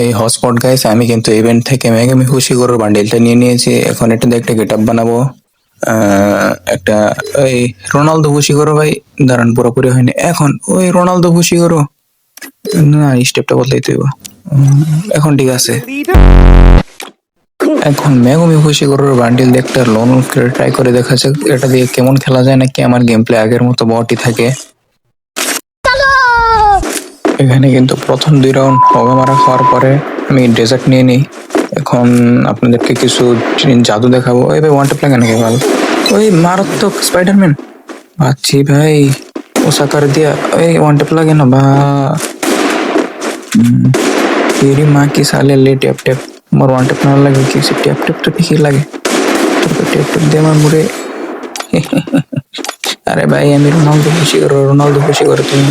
এই hotspot guys, আমি কিন্তু ইভেন্ট থেকে মেগামি খুশিগোরোর বান্ডেলটা নিয়ে নিয়েছি। এখন এটা দিয়ে একটা গেটআপ বানাবো। একটা ওই রোনালদো খুশিগোরো ভাই। দাঁড়ান, পুরোপুরি হয়নি এখন। ওই রোনালদো খুশিগোরো না, স্টেপটা বদলাইতে হইব। এখন ঠিক আছে। এখন মেগুমি খুশিগোরোর বান্ডেল দিয়ে একটা লোন ট্রাই করে দেখা যাক এটা দিয়ে কেমন খেলা যায়, নাকি আমার গেম প্লে আগের মতো বটই থাকে। এখানে কিন্তু প্রথম 2 রাউন্ড হগা মারা খাওয়ার পরে আমি ডেজার্ট নিয়ে নিই। এখন আপনাদেরকে কিছু জাদু দেখাবো। ওই ভাই, ওয়ান ট্যাপ লাগে নাকি ভাই? ওই মারাত্মক স্পাইডারম্যান পাচ্ছি ভাই। ওসাকার দিয়া ওই ওয়ান ট্যাপ লাগে না বা? तेरी माँ की साले ले tap tap more one tap ना लगे किसी टैप टैप तो ठीक लगे तो टैप टैप दे मार मुरे। अरे भाई, আমি রোনালদো খুশি করো, রোনালদো খুশি করো তুমি।